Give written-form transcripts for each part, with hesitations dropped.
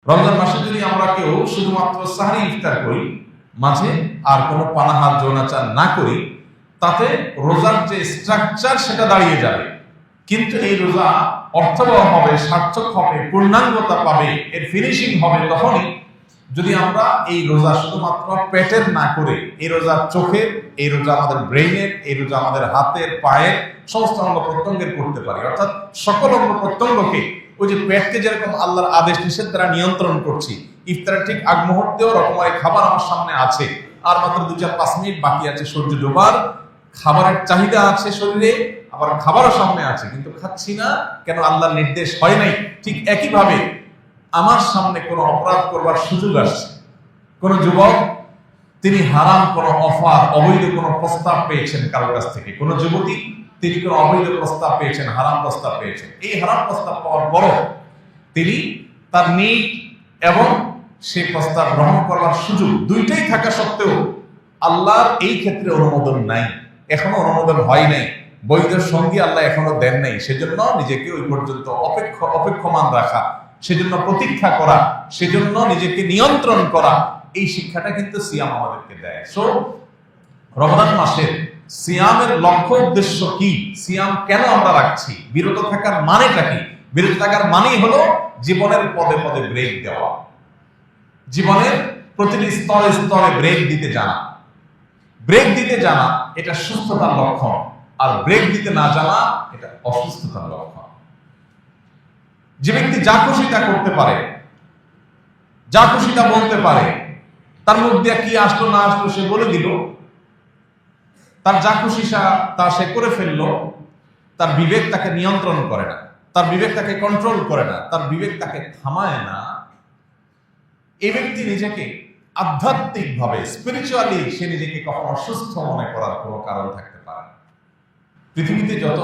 রমজান মাসে যদি আমরা কেউ শুধুমাত্র সাহরি ইফতার করি, মাঝে আর কোনো পানাহার যৌনাচার না করি, তাতে রোজার যে স্ট্রাকচার সেটা দাঁড়িয়ে যাবে। কিন্তু এই রোজা অর্থবহ হবে, সার্থক হবে, পূর্ণাঙ্গতা পাবে, এর ফিনিশিং হবে তখনই যদি আমরা এই রোজা শুধুমাত্র পেটের না করে এই রোজা চোখের, এই রোজা আমাদের ব্রেইনের, এই রোজা আমাদের হাতের, পায়ের, সমস্ত অঙ্গ প্রত্যঙ্গের করতে পারি। অর্থাৎ সকল অঙ্গ প্রত্যঙ্গকে, ওই যে পেটকে যেরকম আল্লাহর আদেশ নিষেধ দ্বারা নিয়ন্ত্রণ করছি, ইফতারের ঠিক আগ মুহূর্তেও রকমারি খাবার আমার সামনে আছে, আর মাত্র 2-4-5 মিনিট বাকি আছে সূর্য ডোবার, খাবারের চাহিদা আছে শরীরে, আবার খাবারও সামনে আছে, কিন্তু খাচ্ছি না কেন? আল্লাহর নির্দেশ হয় নাই। ঠিক একইভাবে আমার সামনে কোনো অপরাধ করবার সুযোগ আসছে, কোন যুবক তিনি হারাম কোনো অফার, অবৈধ কোনো প্রস্তাব পেয়েছেন কারোর কাছ থেকে, কোন যুবতী তিনি কোনো অবৈধ প্রস্তাব পেয়েছেন, হারাম প্রস্তাব পেয়েছেন। এই হারাম প্রস্তাব পাওয়ার পরও তিনি তার নিজ এবং সেই প্রস্তাব গ্রহণ করার সুযোগ দুইটাই থাকা সত্ত্বেও আল্লাহর এই ক্ষেত্রে অনুমোদন নাই, এখনো অনুমোদন হয় নাই, বৈধ সঙ্গী আল্লাহ এখনো দেন নাই। সেজন্য নিজেকে ওই পর্যন্ত অপেক্ষমান রাখা, সেজন্য প্রতীক্ষা করা, সেজন্য নিজেকে নিয়ন্ত্রণ করা, এই শিক্ষাটা কিন্তু সিয়াম আমাদেরকে দেয়। সো রমজান মাসের সিয়ামের লক্ষ্য উদ্দেশ্য কি? সিয়াম কেন আমরা রাখছি? বিরত থাকার মানেটা কি? বিরত থাকার মানেই হলো জীবনের পদে পদে ব্রেক দেওয়া, জীবনের প্রতিটি স্তরে স্তরে ব্রেক দিতে জানা। ব্রেক দিতে জানা এটা সুস্থতার লক্ষণ, আর ব্রেক দিতে না জানা এটা অসুস্থতার লক্ষণ। যে ব্যক্তি যা খুশি তা করতে পারে, যা খুশি তা বলতে পারে, তার মুখ দিয়ে কি আসলো না আসলো সে বলে দিল, তার যা খুশি তা সে করে ফেললো, তার বিবেক তাকে নিয়ন্ত্রণ করে না, তার বিবেক তাকে কন্ট্রোল করে না, তার বিবেক তাকে থামায় না, এই ব্যক্তি নিজেকে আধ্যাত্মিকভাবে, স্পিরিচুয়ালি সে নিজেকে কখনো সুস্থ মনে করার কোনো কারণ থাকতে পারে না। পৃথিবীতে যত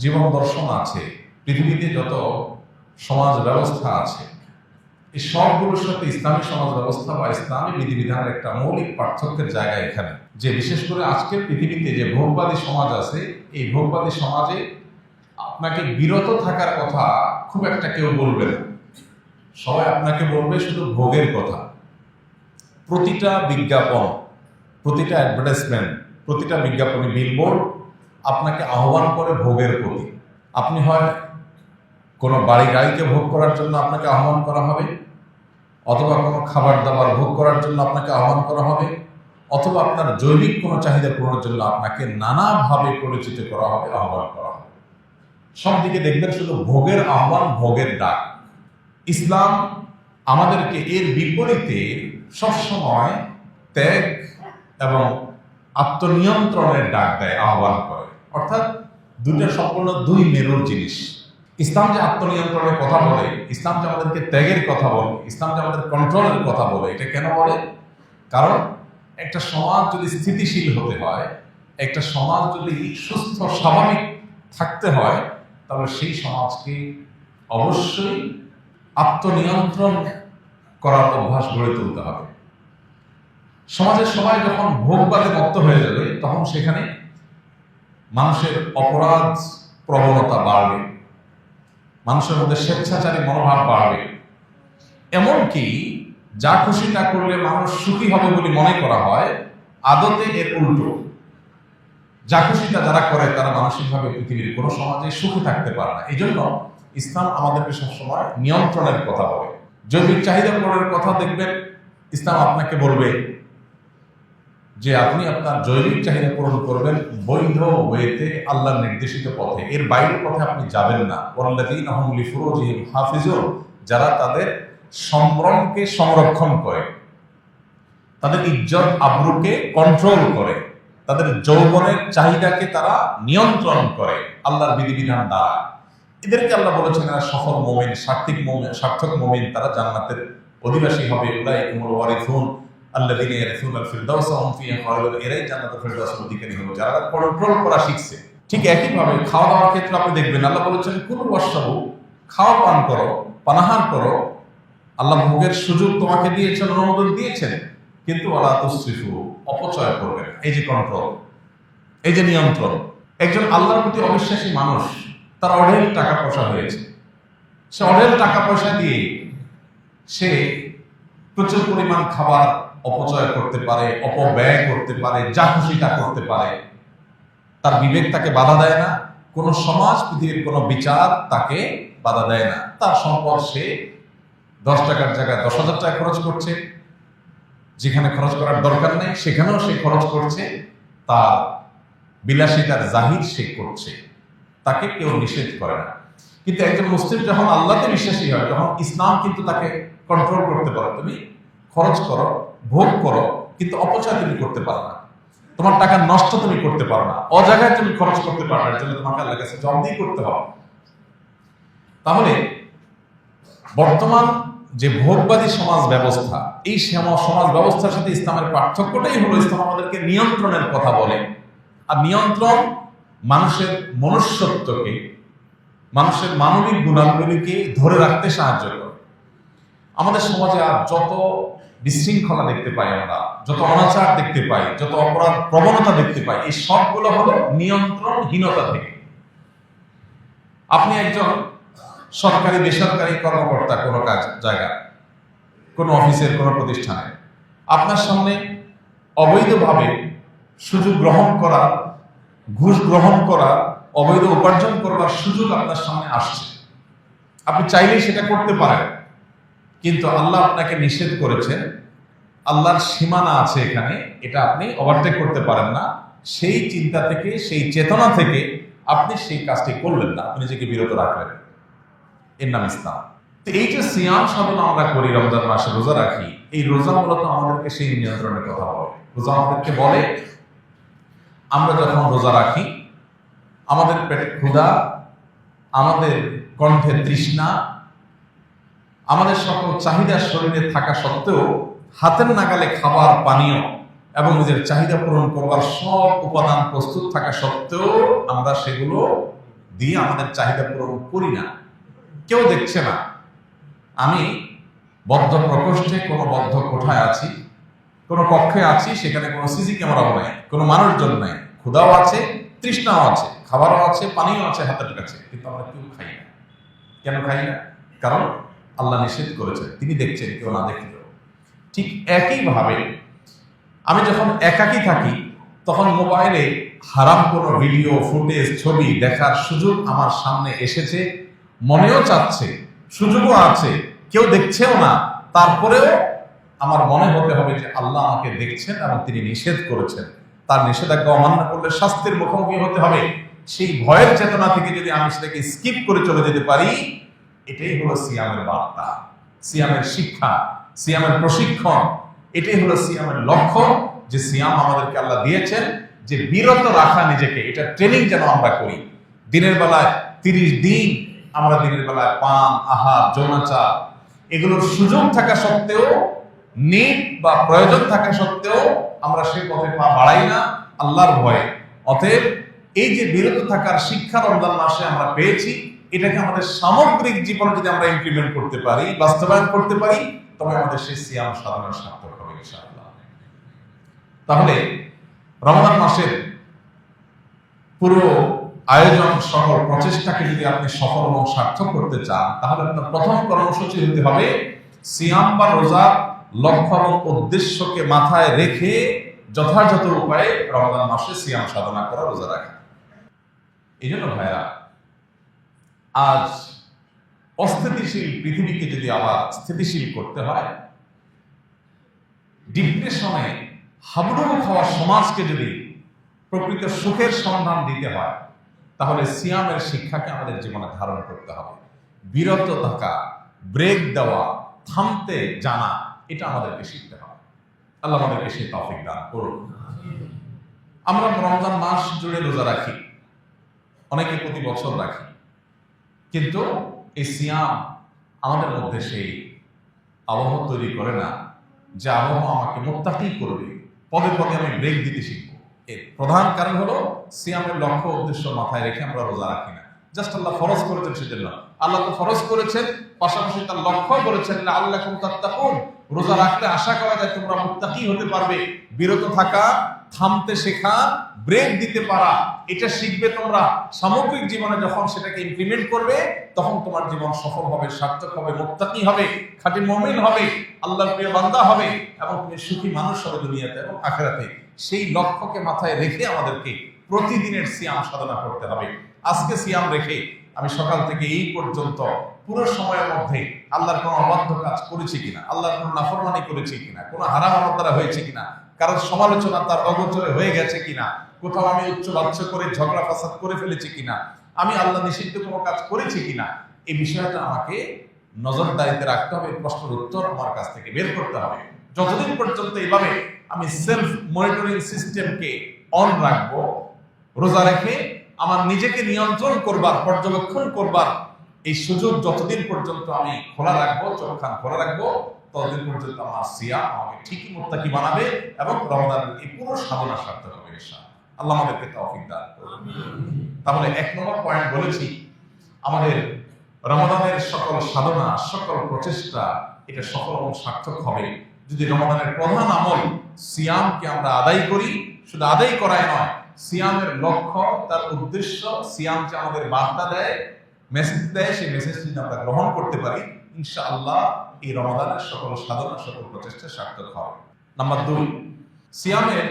জীবন দর্শন আছে, পৃথিবীতে যত সমাজ ব্যবস্থা আছে, এই সবগুলোর সাথে ইসলামী সমাজ ব্যবস্থা বা ইসলামী বিধিবিধানের একটা মৌলিক পার্থক্যের জায়গা এখানে, যে বিশেষ করে আজকের পৃথিবীতে যে ভোগবাদী সমাজ আছে, এই ভোগবাদী সমাজে আপনাকে বিরত থাকার কথা খুব একটা কেউ বলবে না। সবাই আপনাকে বলবে শুধু ভোগের কথা। প্রতিটা বিজ্ঞাপন, প্রতিটা অ্যাডভার্টাইজমেন্ট, প্রতিটা বিজ্ঞাপনী বিলবোর্ড আপনাকে আহ্বান করে ভোগের প্রতি। আপনি হয় কোনো বাড়ি গাড়িকে ভোগ করার জন্য আপনাকে আহ্বান করা হবে, অথবা কোনো খাবার দাবার ভোগ করার জন্য আপনাকে আহ্বান করা হবে, অথবা আপনার জৈবিক কোনো চাহিদা পূরণের জন্য আপনাকে নানাভাবে পরিচিত করা হবে, আহ্বান করা হবে। সব দিকে দেখবেন শুধু ভোগের আহ্বান, ভোগের ডাক। ইসলাম আমাদেরকে এর বিপরীতে সবসময় ত্যাগ এবং আত্মনিয়ন্ত্রণের ডাক দেয়, আহ্বান করে। অর্থাৎ দুটো সম্পূর্ণ দুই মেরুর জিনিস। ইসলাম যে আত্মনিয়ন্ত্রণের কথা বলে, ইসলাম যে আমাদেরকে ত্যাগের কথা বলে, ইসলাম যে আমাদের কন্ট্রোলের কথা বলে, এটা কেন বলে? কারণ একটা সমাজ যদি স্থিতিশীল হতে হয়, একটা সমাজ যদি সুস্থ স্বাভাবিক থাকতে হয়, তাহলে সেই সমাজকে অবশ্যই আত্মনিয়ন্ত্রণ করার অভ্যাস গড়ে তুলতে হবে। সমাজের সবাই যখন ভোগবাদে মত্ত হয়ে যাবে, তখন সেখানে মানুষের অপরাধ প্রবণতা বাড়বে, মানুষের মধ্যে স্বেচ্ছাচারী মনোভাব বাড়বে। এমনকি যা খুশি তা করলে মানুষ সুখী হবে বলে মনে করা হয়, আদতে এর উল্টো। যা খুশি তা যারা করে তারা মানসিকভাবে পৃথিবীর কোনো সমাজে সুখী থাকতে পারে না। এই জন্য ইসলাম আমাদেরকে সবসময় নিয়ন্ত্রণের কথা বলে। জৈবিক চাহিদা পূরণের কথা দেখবেন, ইসলাম আপনাকে বলবে যে আপনি আপনার জৈবিক চাহিদা পূরণ করবেন বৈধ ওয়েতে, আল্লাহর নির্দেশিত পথে, এর বাইরের পথে আপনি যাবেন না। ওয়াল্লাযীনা হুম লিফুরুজিহিম হাফিজুন, যারা তাদের সম্ভ্রমকে সংরক্ষণ করে, তাদের ইজ্জত আবরুকে কন্ট্রোল করে, তাদের যৌবনের চাহিদাকে তারা নিয়ন্ত্রণ করে আল্লাহর বিধিবিধান দ্বারা। এদেরকে আল্লাহ বলেছেন এরা সফল মুমিন, সার্থক মুমিন, তারা জান্নাতের অধিবাসী হবে। উলাইকুমুল ওয়ারিসুন আল্লাযীনা ইয়ারিসুনাল ফিরদাউসা হুম ফিহা খালিদুন, এরাই জান্নাতুল ফিরদাউসের অধিকারী হবে যারা কন্ট্রোল করা শিখছে। ঠিক একইভাবে খাওয়া দাওয়ার ক্ষেত্রে আপনি দেখবেন আল্লাহ বলেছেন কুলু ওয়াশরাবু, খাওয়া পান করো, পানাহার করো। আল্লাহ ভোগের সুযোগ তোমাকে দিয়েছেন, অনুমোদন দিয়েছেন, কিন্তু ওয়ালা তুসরিফু, অপচয় করবে না। এই যে কন্ট্রোল, এই যে নিয়ন্ত্রণ। একজন আল্লাহর প্রতি অবিশ্বাসী মানুষ, তার অঢেল টাকা পয়সা হয়েছে, সে অঢেল টাকা পয়সা দিয়ে সে প্রচুর পরিমাণ খাবার অপচয় করতে পারে, অপব্যয় করতে পারে, যা খুশি তা করতে পারে, তার বিবেক তাকে বাধা দেয় না, কোন সমাজ, পৃথিবীর কোন বিচার তাকে বাধা দেয় না। তার সম্পদ সে 10 টাকার জায়গায় 10,000 টাকা খরচ করছে, যেখানে খরচ করার দরকার নেই সেখানেও সে খরচ করছে, তার বিলাসিতার জাহির সে করছে, তাকে কেউ নিষেধ করে না। কিন্তু একজন মুসলিম যখন আল্লাহতে বিশ্বাসী হয়, যখন ইসলাম কিন্তু তাকে কন্ট্রোল করতে পারে, তুমি খরচ করো, ভোগ করো, কিন্তু অপচয় তুমি করতে পারো না, তোমার টাকা নষ্ট তুমি করতে পারো না, অজায়গায় তুমি খরচ করতে পারো না, এর জন্য তোমাকে আল্লাহর কাছে জবাবদিহি করতে হবে। তাহলে বর্তমান যে ভোগবাদী সমাজ ব্যবস্থা, এই সমাজ ব্যবস্থার সাথে ইসলামের পার্থক্যটাই হলো ইসলাম আমাদেরকে নিয়ন্ত্রণের কথা বলে। আর নিয়ন্ত্রণ মানুষের মনুষ্যত্বকে, মানুষের মানবিক গুণাবলীকে ধরে রাখতে সাহায্য করে। আমাদের সমাজে আর যত বিশৃঙ্খলা দেখতে পাই আমরা, যত অনাচার দেখতে পাই, যত অপরাধ প্রবণতা দেখতে পাই, এই সবগুলো হলো নিয়ন্ত্রণহীনতা থেকে। আপনি একজন সরকারি বেসরকারি কর্মকর্তা, কোনো কাজ জায়গা, কোনো অফিসের কোনো প্রতিষ্ঠানে, আপনার সামনে অবৈধভাবে সুযোগ গ্রহণ করা, ঘুষ গ্রহণ করা, অবৈধ উপার্জন করবার সুযোগ আপনার সামনে আসছে। আপনি চাইলেই সেটা করতে পারেন, কিন্তু আল্লাহ আপনাকে নিষেধ করেছেন, আল্লাহর সীমানা আছে এখানে, এটা আপনি ওভারটেক করতে পারেন না। সেই চিন্তা থেকে, সেই চেতনা থেকে আপনি সেই কাজটি করলেন না, আপনি নিজেকে বিরত রাখলেন। এর নাম ইসলাম। তো এই যে সিয়াম সাধনা আমরা করি, রমজান মাসে রোজা রাখি, এই রোজা মূলত আমাদেরকে সেই নিয়ন্ত্রণের কথা বলে। রোজা আমাদেরকে বলে আমরা যখন রোজা রাখি, আমাদের পেটে ক্ষুধা, আমাদের কণ্ঠে তৃষ্ণা, আমাদের সকল চাহিদা শরীরে থাকা সত্ত্বেও, হাতের নাগালে খাবার, পানীয় এবং নিজের চাহিদা পূরণ করবার সব উপাদান প্রস্তুত থাকা সত্ত্বেও আমরা সেগুলো দিয়ে আমাদের চাহিদা পূরণ করি না। কেউ দেখছে না, আমি বদ্ধ প্রকোষ্ঠে, কোনো বদ্ধ কোঠায় আছি, কোনো কক্ষে আছি, সেখানে কোনো সিসি ক্যামেরাও নাই, কোনো মানুষজন নাই, ক্ষুধাও আছে, তৃষ্ণাও আছে, খাবারও আছে, পানিও আছে হাতের কাছে, কিন্তু আমরা কেউ খাই না। কেন খাই না? কারণ আল্লাহ নিষেধ করেছেন, তিনি দেখছেন, কেউ না দেখলেও। ঠিক একইভাবে আমি যখন একাকী থাকি, তখন মোবাইলে হারাম কোনো ভিডিও, ফুটেজ, ছবি দেখার সুযোগ আমার সামনে এসেছে, মনেও চাচ্ছে, সুযোগও আছে, কেউ দেখছেও না, তারপরেও আমার মনে হতে হবে যে আল্লাহ আমাকে দেখছেন এবং তিনি নিষেধ করেছেন, তার নিষেধাজ্ঞা অমান্য করলে শাস্তির মুখোমুখি হতে হবে। সেই ভয়ের চেতনা থেকে যদি আমি সেটাকে স্কিপ করে চলে যেতে পারি, এটাই হলো সিয়ামের বার্তা, সিয়ামের শিক্ষা, সিয়ামের প্রশিক্ষণ। এটাই হলো সিয়ামের লক্ষ্য, যে সিয়াম আমাদেরকে আল্লাহ দিয়েছেন যে বিরত রাখা নিজেকে, এটা ট্রেনিং যেন আমরা করি। দিনের বেলায় 30 দিন আমরা দিনের বেলায় পান, আহার, যৌনাচার এগুলোর সুযোগ থাকা সত্ত্বেও, নিড বা প্রয়োজন থাকা সত্ত্বেও আমরা সে পথে পা বাড়াই না আল্লাহর ভয়ে। অতএব এই যে বিরত থাকার শিক্ষা রমজান মাসে আমরা পেয়েছি, এটাকে আমাদের সামগ্রিক জীবনে যদি আমরা ইমপ্লিমেন্ট করতে পারি, বাস্তবায়ন করতে পারি, তবে আমাদের সেই সিয়াম সাধনা সার্থক হবে ইনশাআল্লাহ। তাহলে রমজান মাসের পুরো আয়োজন, সকল প্রচেষ্টাকে যদি আপনি সফল এবং সার্থক করতে চান, তাহলে আপনার প্রথম কর্মসূচি হতে হবে সিয়াম বা রোজার লক্ষ্য এবং উদ্দেশ্যকে মাথায় রেখে যথাযথ উপায়ে রমজান মাসে সিয়াম সাধনা করা, রোজা রাখা। এই জন্য ভাইরা, আজ অস্থিতিশীল পৃথিবীকে যদি আবার স্থিতিশীল করতে হয়, ডিপ্রেশনে হাবুডুবু খাওয়া সমাজকে যদি প্রকৃত সুখের সন্ধান দিতে হয়, তাহলে সিয়ামের শিক্ষাকে আমাদের জীবনে ধারণ করতে হবে। বিরত থাকা, ব্রেক দেওয়া, থামতে জানা, এটা আমাদেরকে শিখতে হবে। আল্লাহ আমাদেরকে সেই তৌফিক দান করুন। আমরা রমজান মাস জুড়ে রোজা রাখি, অনেকে প্রতি বছর রাখি, কিন্তু এই সিয়াম আমাদের মধ্যে সেই আবহ তৈরি করে না যে আবহ আমাকে মুত্তাকি করবে, পদে পদে আমি ব্রেক দিতে শিখবো। এর প্রধান কারণ হলো সিয়ামের লক্ষ্য উদ্দেশ্য মাথায় রেখে আমরা রোজা রাখি না। জাস্ট আল্লাহ ফরজ করেছেন সেজন্য। আল্লাহ তো ফরজ করেছেন, পাশাপাশি তার লক্ষ্য বলেছেন লাআল্লাকুম তাত্তাকুন, রোজা রাখলে আশা করা যায় তোমরা মুত্তাকি হতে পারবে। বিরত থাকা, থামতে শেখা, ব্রেক দিতে পারা, এটা শিখবে তোমরা। সামগ্রিক জীবনে যখন সেটাকে ইমপ্লিমেন্ট করবে তখন তোমার জীবন সফল হবে, সার্থক হবে, মুত্তাকি হবে, খাঁটি মুমিন হবে, আল্লাহর প্রিয় বান্দা হবে, এবং তুমি সুখী মানুষ হবে দুনিয়াতে এবং আখিরাতে। সেই লক্ষ্যকে মাথায় রেখে আমাদেরকে প্রতিদিনের সিয়াম সাধনা করতে হবে। আজকে সিয়াম রেখে আমি সকাল থেকে এই পর্যন্ত পুরো সময়ের মধ্যে আল্লাহর কোনো অবাধ্য কাজ করেছি কিনা, আল্লাহর কোনো নাফরমানি করেছি কিনা, কোনো হারাম আমার দ্বারা হয়েছে কিনা, কারোর সমালোচনা তার অগোচরে হয়ে গেছে কিনা, কোথাও আমি উচ্চ বাচ্চ করে ঝগড়া ফাসাদ করে ফেলেছি কিনা, আমি আল্লাহ নিষিদ্ধ কোনো কাজ করেছি কিনা, এই বিষয়টা আমাকে নজরদারিতে রাখতে হবে। প্রশ্নের উত্তর আমার কাছ থেকে বের করতে হবে। যতদিন পর্যন্ত এইভাবে আমি সেলফ মনিটরিং সিস্টেমকে অন রাখবো, রোজা রেখে আমার নিজেকে নিয়ন্ত্রণ করবার, পর্যবেক্ষণ করবার এই সুযোগ যতদিন পর্যন্ত আমি খোলা রাখবো, চোখখান খোলা রাখবো, ততদিন পর্যন্ত আমার সিয়াম আমাকে ঠিকই মুত্তাকি বানাবে এবং রমজানের এই পুরো সাধনা সার্থক হবে ইনশাআল্লাহ। আল্লাহ আমাদেরকে তৌফিক দান করুন। তাহলে 1 নম্বর পয়েন্ট বলেছি, আমাদের রমজানের সকল সাধনা, সকল প্রচেষ্টা এটা সফল এবং সার্থক হবে যদি রমজানের প্রধান আমল সিয়ামকে আমরা আদায় করি। শুধু আদায় করাই নয়, সিয়ামের লক্ষ্য, তার উদ্দেশ্য, সিয়াম যে আমাদের বার্তা দেয়, মেসেজ দেয়, সেই মেসেজটি আমরা গ্রহণ করতে পারি, ইনশাআল্লাহ এই রমজানের সকল সাধনা, সকল প্রচেষ্টা সার্থক হবে। নাম্বার 2, সিয়ামের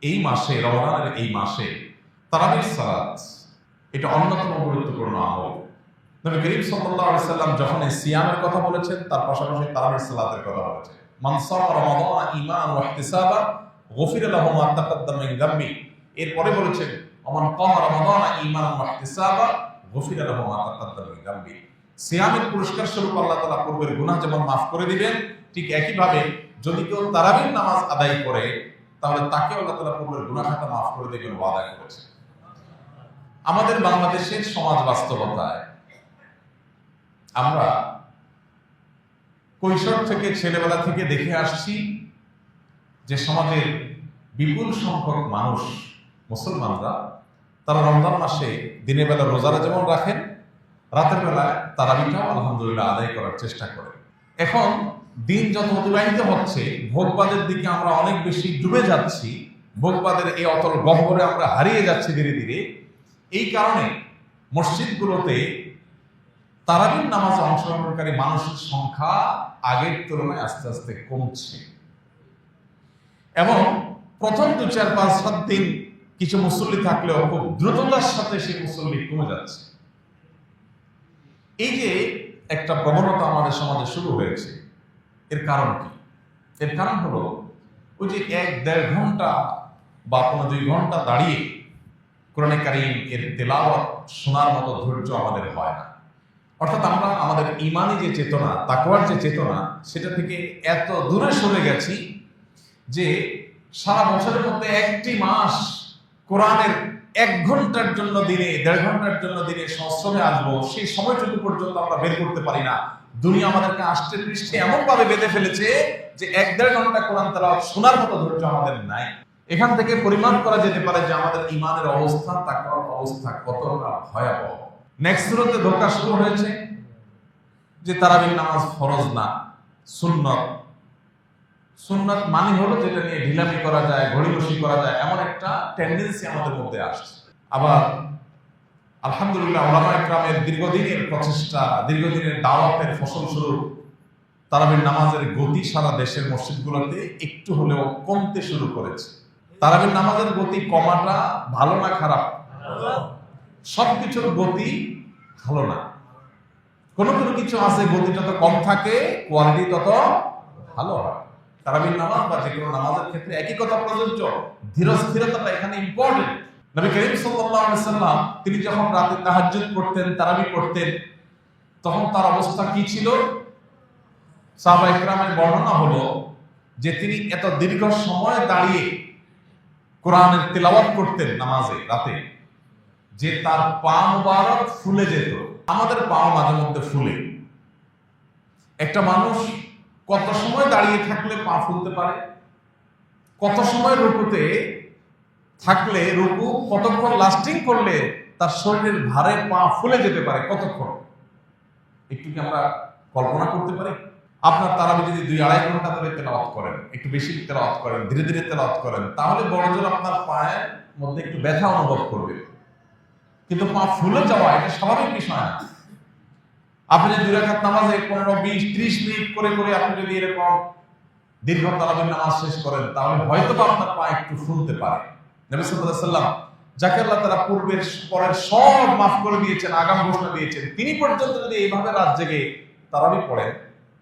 এই মাসে, রমজানের এই মাসে তারাবির সালাত এটা অন্যতম গুরুত্বপূর্ণ আমল। নবী করিম সাল্লাল্লাহু আলাইহি সাল্লাম যখন এই সিয়ামের কথা বলেছেন, তার পাশাপাশি তারাবির সালাতের কথা বলেছেন। মান সামা রমাদানা ঈমানান ওয়া ইহতিসাবা গুফিরা লাহু মা তাকাদ্দামা মিন যামবি। এরপরে বলেছেন ওমান কামা রমাদানা ঈমানান ওয়া ইহতিসাবা গুফিরা লাহু মা তাকাদ্দামা মিন যামবি। সিয়ামের পুরস্কার স্বরূপ আল্লাহ তাআলা পূর্বের গুনাহ যেমন মাফ করে দিবেন, ঠিক একই ভাবে যদি কেউ তারাবির নামাজ আদায় করে তাহলে তাকে আল্লাহ তাআলা পূর্বের গুনাহ খাতা মাফ করে দিবেন ওয়াদা করেছেন। আমাদের বাংলাদেশের সমাজ বাস্তবতায় আমরা কৈশোর থেকে, ছেলেবেলা থেকে দেখে আসছি যে সমাজের বিপুল সংখ্যক মানুষ, মুসলমানরা, তারা রমজান মাসে দিনের বেলা রোজারা যেমন রাখেন, রাতের বেলায় তারাবিটাও আলহামদুলিল্লাহ আদায় করার চেষ্টা করেন। এখন দিন যত অতিবাহিত হচ্ছে, ভোগবাদের দিকে আমরা অনেক বেশি ডুবে যাচ্ছি, ভোগবাদের এই অতল গহ্বরে আমরা হারিয়ে যাচ্ছি ধীরে ধীরে। এই কারণে মসজিদগুলোতে তারাবির নামাজে অংশগ্রহণকারী মানুষের সংখ্যা আগের তুলনায় আস্তে আস্তে কমছে, এবং প্রথম 2, 4, 5, 7 দিন কিছু মুসল্লি থাকলেও খুব দ্রুততার সাথে সেই মুসল্লি কমে যাচ্ছে। এই যে একটা প্রবণতা আমাদের সমাজে শুরু হয়েছে, এর কারণ কি? এর কারণ হলো ওই যে 1-1.5 ঘন্টা বা 2 ঘন্টা দাঁড়িয়ে কোরআনে কারীম এর তেলাওয়াত শোনার মতো ধৈর্য আমাদের হয় না। অর্থাৎ আমরা আমাদের ঈমানি যে চেতনা, তাকওয়ার যে চেতনা, সেটা থেকে এত দূরে সরে গেছি যে সারা বছরের মধ্যে একটি মাস কোরআনের 1 ঘন্টার জন্য দিনে, 1.5 ঘন্টার জন্য দিনে সংস্রবে আসবো, সেই সময়টুকু পর্যন্ত আমরা বের করতে পারি না। দুনিয়া আমাদেরকে আষ্টে পৃষ্ঠে এমন ভাবে বেঁধে ফেলেছে যে 1-1.5 ঘন্টা কোরআন তেলাওয়াত শোনার মতো ধৈর্য আমাদের নাই। এখান থেকে পরিমাপ করা যেতে পারে যে আমাদের ঈমানের অবস্থা, তাকওয়ার অবস্থা কতটা ভয়াবহ। নেক্সট সুরতে ধোঁকা শুরু হয়েছে যে তারাবির নামাজ ফরজ না, সুন্নত। সুন্নত মানে হলো যেটা নিয়ে ঢিলামি করা যায়, ঘড়িবসি করা যায়, এমন একটা টেন্ডেন্সি আমাদের মধ্যে আসছে। আবার আলহামদুলিল্লাহ উলামায়ে কেরামের দীর্ঘদিনের প্রচেষ্টা, দীর্ঘদিনের দাওয়াতের ফসলস্বরূপ তারাবির নামাজের গতি সারা দেশের মসজিদগুলোতে একটু হলেও কমতে শুরু করেছে। তারাবির নামাজের গতি কমাটা ভালো না খারাপ? সবকিছুর গতি ভালো না। কোনো কোনো কিছু আছে গতিটা তো কম থাকে, কোয়ালিটি তত ভালো হয়। তারাবির নামাজ বা যে কোনো নামাজের ক্ষেত্রে একই কথা প্রযোজ্য, ধীরস্থিরতাটা এখানে ইম্পর্টেন্ট। নবী করিম সাল্লাল্লাহু আলাইহি সাল্লাম তিনি যখন রাতে তাহাজ্জুদ পড়তেন, তারাবি পড়তেন, তখন তার অবস্থা কি ছিল? সাহাবায়ে কেরামের বর্ণনা হলো যে তিনি এত দীর্ঘ সময় দাঁড়িয়ে কোরআনের তিলাওয়াত করতেন নামাজে রাতে, যে তার পা মুবারক ফুলে যেত। আমাদের পা মাঝে মধ্যে ফুলে। একটা মানুষ কত সময় দাঁড়িয়ে থাকলে পা ফুলতে পারে? কত সময় রুকুতে থাকলে, রুকু কতক্ষণ লাস্টিং করলে তার শরীরের ভারে পা ফুলে যেতে পারে কতক্ষণ, একটু কি আমরা কল্পনা করতে পারি? আপনার তারাবি যদি 2-2.5 ঘন্টা ধরে তেলাওয়াত করেন, একটু বেশি তেলাওয়াত করেন, ধীরে ধীরে তেলাওয়াত করেন, তাহলে বড়জোর আপনার পায়ের মধ্যে একটু ব্যথা অনুভব করবে, কিন্তু পা ফুলে যাওয়া এটা স্বাভাবিক বিষয় না। আপনি যদি 2 রাকাত নামাজে 15-20-30 মিনিট করে করে আপনি যদি এরকম দীর্ঘ তারাবির নামাজ শেষ করেন, তাহলে হয়তো আপনার পা একটু ফুলতে পারে। নবী সাল্লাল্লাহু আলাইহি ওয়াসাল্লাম, যাকে আল্লাহ তাআলা পূর্বের পরের সব মাফ করে দিয়েছেন, আগাম ঘোষণা দিয়েছেন, তিনি পর্যন্ত যদি এইভাবে রাত জেগে তারাবি পড়েন,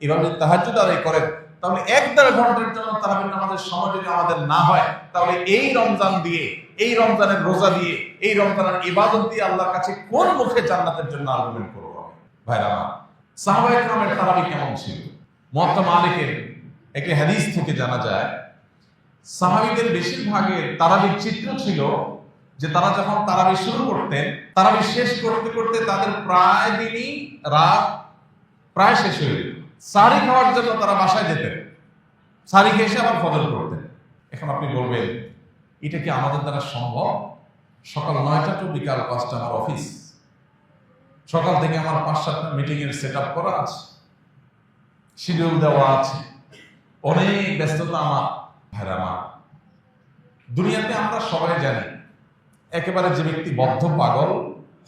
এইভাবে তাহাজ্জুদ আদায় করেন, তাহলে 1-1.5 ঘন্টার জন্য তারাবির নামাজের সময় যদি আমাদের না হয়, তাহলে এই রমজান দিয়ে, এই রমজানের রোজা দিয়ে, এই রমজানের ইবাদত দিয়ে আল্লাহর কাছে কোন মুখে জান্নাতের জন্য আর্গুমেন্ট করব? ভাইরা আমার, সাহাবায়ে কেরামের তারাবি কেমন ছিল? মুয়াত্তা মালিকের একটি হাদিস থেকে জানা যায়, সাহাবীদের বেশিরভাগের তারাবির চিত্র ছিল যে তারা যখন তারাবি শুরু করতেন, তারাবি শেষ করতে করতে তাদের প্রায় দিনই রাত প্রায় শেষ হয়ে যেত। সারি খাওয়ার জন্য তারা বাসায় যেতেন, সারি খেয়ে এসে আবার ফজর করতেন। এখন আপনি বলবেন, এটা কি আমাদের দ্বারা সম্ভব? সকাল 9টা টু বিকাল 5টা আমার অফিস, সকাল থেকে আমার 5-7টা মিটিং এর সেট আপ করা আছে, শিডিউল দেওয়া আছে, অনেক ব্যস্ততা আমার। ভাইরা আমার, দুনিয়াতে আমরা সবাই জানি, একেবারে যে ব্যক্তি বদ্ধ পাগল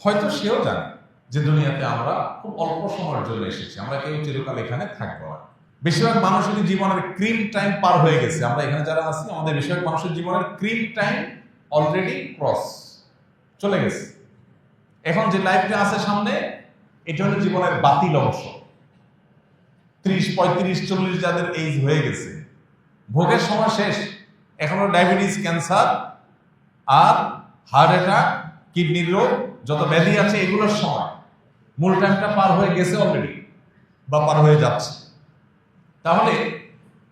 হয়তো সেও জানে যে দুনিয়াতে আমরা খুব অল্প সময়ের জন্য এসেছি, আমরা কেউ চিরকাল এখানে থাকবো না। বেশিরভাগ মানুষের জীবনের ক্রিম টাইম পার হয়ে গেছে। আমরা এখানে যারা আছি, আমাদের বেশিরভাগ মানুষের জীবনের ক্রিম টাইম অলরেডি ক্রস চলে গেছে। এখন যে লাইফটা আছে সামনে, এটা হলো জীবনের বাতিল অংশ। 30, 35, 40 যাদের এইজ হয়ে গেছে, ভোগের সময় শেষ। এখনো ডায়াবেটিস, ক্যান্সার আর হার্ট অ্যাটাক, কিডনির রোগ, যত ব্যাধি আছে এগুলোর সময়। মূল টাইমটা পার হয়ে গেছে অলরেডি, বা পার হয়ে যাচ্ছে। তাহলে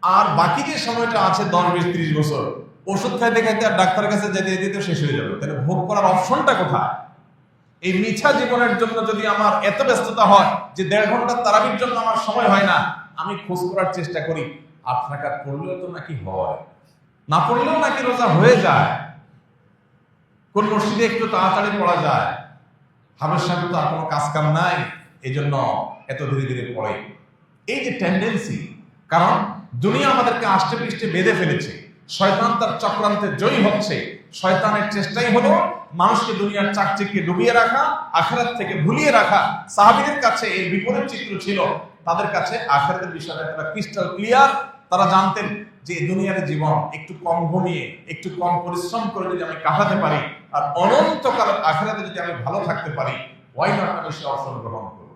আর বাকি যে সময়টা আছে 10, 20, 30 বছর, ওষুধ খাইতে খাইতে আর ডাক্তারের কাছে যেতে যেতে শেষ হয়ে যাবে। তাহলে ভোগ করার অপশনটা কোথায়? এই মিছা জীবনের জন্য যদি আমার এত ব্যস্ততা হয় যে 1.5 ঘন্টা তারাবির জন্য আমার সময় হয় না, আমি খোঁজ করার চেষ্টা করি 8 রাকাত পড়লেও তো নাকি হয়, না পড়লেও নাকি রোজা হয়ে যায়, কোন মসজিদে একটু তাড়াতাড়ি পড়া যায়, হাবের সাহেব তো আর কোনো কাজ কাম নাই, এই জন্য এত ধীরে ধীরে পড়ে। এই যে টেন্ডেন্সি, কারণ দুনিয়া আমাদেরকে আষ্টে পৃষ্ঠে বেঁধে ফেলেছে, শয়তান তার চক্রান্তে জয়ী হচ্ছে। শয়তানের চেষ্টাই হলো মানুষকে দুনিয়ার চাকচিক্যে ডুবিয়ে রাখা, আখিরাত থেকে ভুলিয়ে রাখা। সাহাবীদের কাছে এর বিপরীত চিত্র ছিল, তাদের কাছে আখিরাতের বিষয়টা একটা ক্রিস্টাল ক্লিয়ার। তারা জানতেন যে দুনিয়ার জীবন একটু কম ঘুমিয়ে, একটু কম পরিশ্রম করে যদি আমি কাটাতে পারি, আর অনন্তকাল আখিরাতে যদি আমি ভালো থাকতে পারি, ওয়াই নট আমি সে অবসর গ্রহণ করব।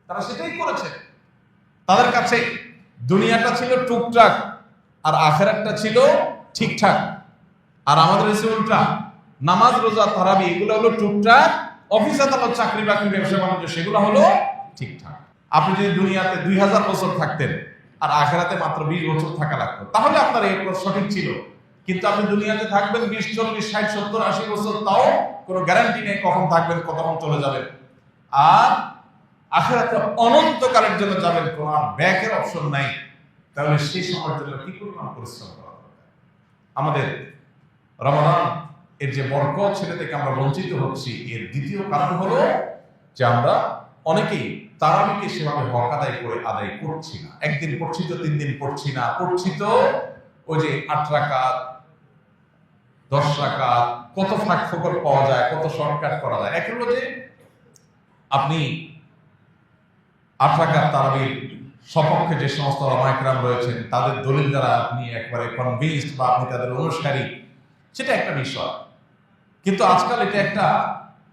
তারা সেটাই করেছে। তাদের কাছে দুনিয়াটা ছিল টুকটাক, আর আখিরাতটা ছিল ঠিকঠাক। আর আমাদের এসে উল্টা, নামাজ, রোজা, তারাবি এগুলো হলো টুকটাক, অফিস আদালত, চাকরি বাকরি, ব্যবসা বাণিজ্য সেগুলো হলো ঠিকঠাক। আপনি যদি দুনিয়াতে 2000 বছর থাকতেন আর আখিরাতে মাত্র 20 বছর থাকা লাগতো, তাহলে আপনার এই সঠিক ছিল। কিন্তু আপনি দুনিয়াতে থাকবেন 20, 40, 60, 70, 80 বছর, তাও কোনো গ্যারান্টি নেই কখন থাকবেন, কতক্ষণ চলে যাবেন। আর আখিরাতে অনন্তকালের জন্য যাবেন, কোনো আর ব্যাকের অপশন নাই। তাহলে সেই সময়ের জন্য কি পরিমাণ পরিশ্রম করা দরকার। আমাদের রমাদান এর যে বরকত, সেটা থেকে আমরা বঞ্চিত হচ্ছি। এর দ্বিতীয় কারণ হলো যে আমরা অনেকেই তারাবিকে সেভাবে হক আদায় করছি না। একদিন পড়ছি তো 3 দিন পড়ছি না, পড়ছি তো ওই যে 8 রাকাত, 10 রাকাত, কত ফাঁক ফোকর পাওয়া যায়, কত শর্টকাট করা যায়। এক হলো যে আপনি 8 রাকাত তারাবির সপক্ষে যে সমস্ত উলামা ইকরাম রয়েছেন, তাদের দলিল দ্বারা আপনি একবারে কনভিন্সড বা আপনি তাদের অনুসারী, সেটা একটা বিষয়। কিন্তু আজকাল এটা একটা